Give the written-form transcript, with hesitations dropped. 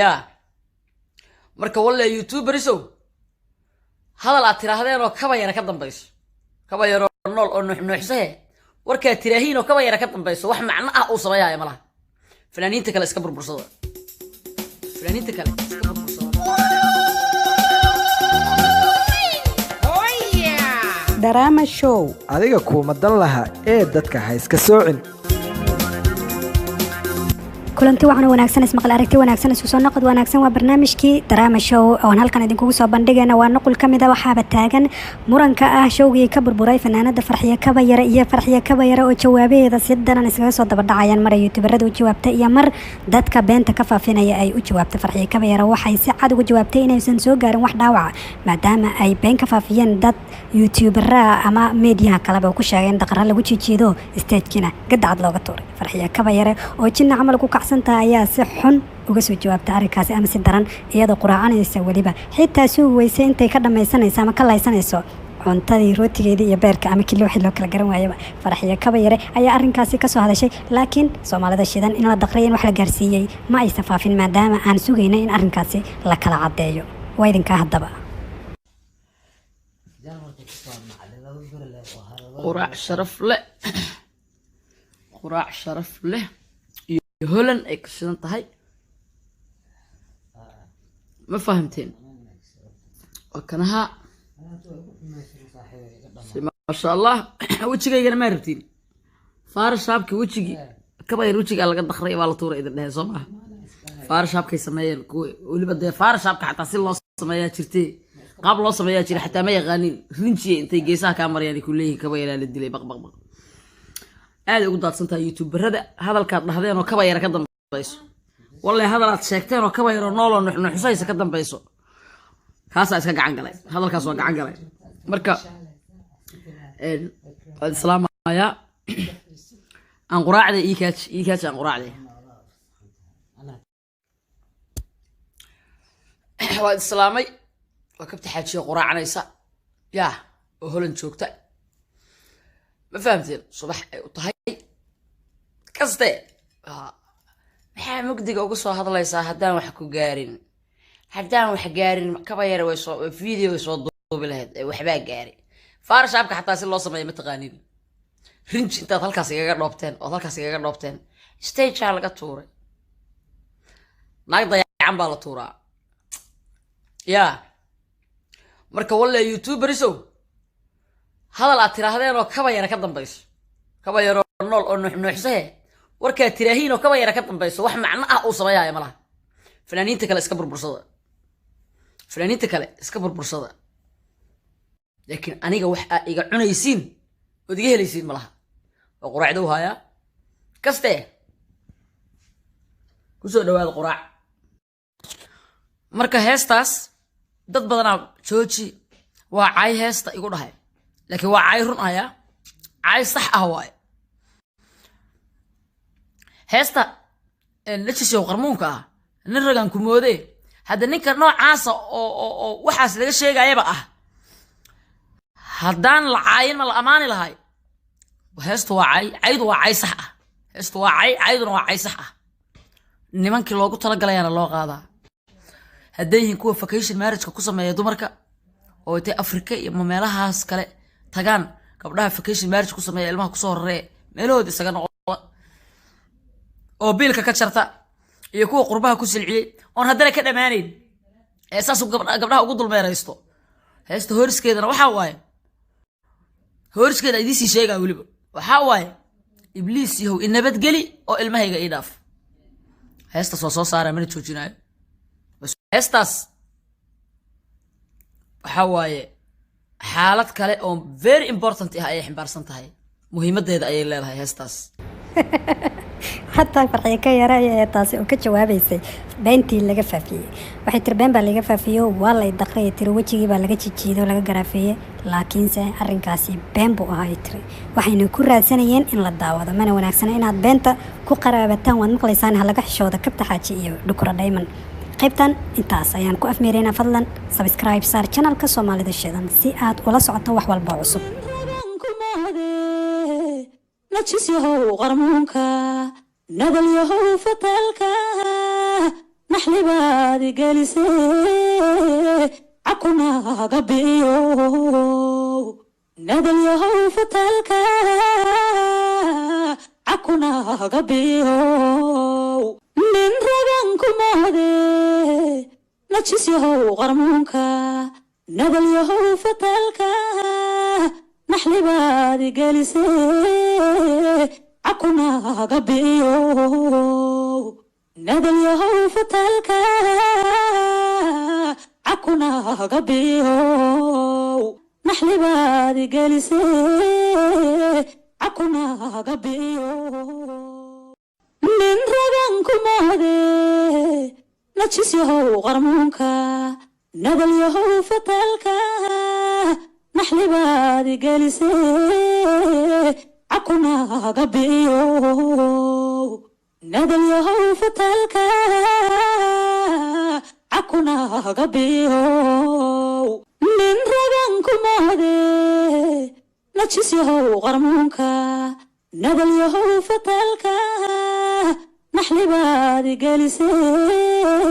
يا marka walla youtuberiso hadal aad tiraahdeen oo kaba yara ka dambayso kaba yaro nool oo nuuxnuuxsay warka tiraahiin oo kaba yara ka dambayso wax macna ah oo sameeyaa malaha fanaaniinta kale iska burbursada fanaaniinta kale iska burbursada Drama show adiga kuma dan laha ee dadka ha iska soocin kulanti waxaan wanaagsan ismaqal aragti wanaagsan isku soo noqod wanaagsan waa barnaamijkii Drama show oo halkan idinku soo bandhigayna waa nuqul kamid ah waxaaba taagan muranka ah showgii ka burburay fanaanada Farxiyo Kabayare iyo Farxiyo Kabayare oo jawaabeeda si daran iskaga soo daba dhacayaan mar youtuberada u jawaabtay iyo mar dadka beenta ka faafinaya ay u jawaabtay Farxiyo Kabayare waxay si cad ugu jawaabtay inaysan soo gaarin wax dhaawac maadaama ay been ka faafiyeen dad youtubera ama media kale oo ku sheegeen daqara lagu jijiido stage-kina gadcad looga tuuray Farxiyo Kabayare oo jinna camal ku santa ayaa si xun uga soo jawaabtay arrinkaasi ama si daran iyadoo quraacanaysa waliba xitaa soo weysay intay ka dhamaysanayso ama ka laysanayso cuntadii rootigeedii iyo beerka ama kilo wixii loo kala garan waayaba Farxiyo Kabayare ayaa arrinkaasi ka soo hadashay laakiin Soomaalida shidan in la daqriyay in wax la gaarsiiyay ma ay safaafin maadaama aan sugaynay in arrinkaasi la kala cadeeyo waa idinka haddaba quraac sharaf leh هولن اكشن تهي ما فهمتين وكانها ما شاء الله وجهي ما ربتين فار شابك وجهي كبير وجهي على قد دخري ولا طور اذا ده صباح فار شابك يسميين ولي بده فار شابك حتى سي لو سميا جرتي قبل لو سميا جري حتى ما يغانين رنجي انت جيسا كامريان كليه كبير لا دلي بق بق aad ugu daadsantaa youtuberada hadalka dhahdeen oo kaba yara ka dambayso wallahi hadalaad sheegteen oo kaba yara nool oo nuuxnuuxsaysa ka dambayso kaasa iska gacan galay hadalkaas waa gacan galay marka islaamaya aan quraacda iikaaj aan quraacda waa islaamay waa kabta xaajiyo quraacanaysa yaa oo holan joogta ما فهمتين صباح وطهي كسته maxaa mugdiga ugu soo hadlaysaa hadaan wax ku gaarin hadaan wax gaarin Kabayare way soo video way soo duubi lahayd waxba gaari faar shaabka xataa si loo sameeyo ma taqaanin rinji inta halkaas igaga dhoobteen stage laga tuuray naag dayacan baa la tuuraa yaa marka walla youtuberiso hadal aad tiraahdeen oo kaba yara ka dambayso kaba yaro nool oo nuuxnuuxsay warka tiraahiin oo kaba yara ka dambayso wax macna ah oo sameeyaa malaha fanaaniinta kale iska burbursada laakiin aniga wax iga cunaysiin oo iga helaysiin malaha oo quraacdo haya kaste ku soo dhawaad quraac marka heestaas dad badan jooji waa cay heesta igu dhahay لكن وعي رؤيا عاي صح هواي هستا نتشي وقرمونكا نرجع كمودي هذا نك نوع عاصة أو وحاس لقى شيء جاي بقى هدان العين من الأمان لهاي وهست وعي عيد وعي صح هست وعي عيد وعي صح نمان كيلو قلت لك ليانا الله هذا هدين كوا فكيش المارج كقصة ما يدمرك أو تي أفريقيا مملها سكالة tagaan gabdhaha vacation marriage ku sameeyo ilmaha ku soo horreey meelood isaga noqdo oo biilka ka jarta iyo kuwa qurbaha ku silciyay oon haddana ka dhamaanayn ee saas gabdhaha ugu dulmeeraysto heesta horiskeedana waxa waaye horiskeeda idii sii sheegaa waliba waxa waaye ibliis yahow inabad gali oo ilmahayga ii dhaaf heesta soo saara mana joojinayo heestaas waxa waaye xaalad kale oo very important ah ay ximbaarsan tahay muhiimadeeda ay leedahay heestaas حتى Farxiyo Kabayare taasi oo ka jawaabaysay beentii laga faafiyay waxay tirbeen baa laga faafiyo waa la dhaqray tir wajigii baa laga jijiido laga garaafeeyay laakiin se arrinkaasi been buu ahaa tir waxayna ku raadsanayeen in la daawado mana wanaagsan inaad beenta ku qaraabataan wad maqlaysaan halaga xishooda kabta xaaji iyo dhukura diamond qaybtan intaas ayaan ku afmeerayna fadlan subscribe saar channelka Soomaalida Shidan si aad ula socoto wax walba cusub la jisiyo qarmuunka nadal yahow fatalka naxliba baadi gelisay cakunaaga biyo nadal yahow fatalka cakunaaga biyo nin ragan kumoode najis yahow qarmuunka nadal yahow fatalka naxli baadi gelisay cakunaaga biyo nadal yahow fatalka cakunaaga biyo naxli baadi gelisay cakunaaga biyo nin ragan kumoode najis yahow qarmuunka nadal yahow fatalka naxli baadi gelisay cakunaaga biyo nadal yahow fatalka cakunaaga biyo nin ragan kumoode najis yahow qarmuunka nadal yahow fatalka naxli baadi gelisay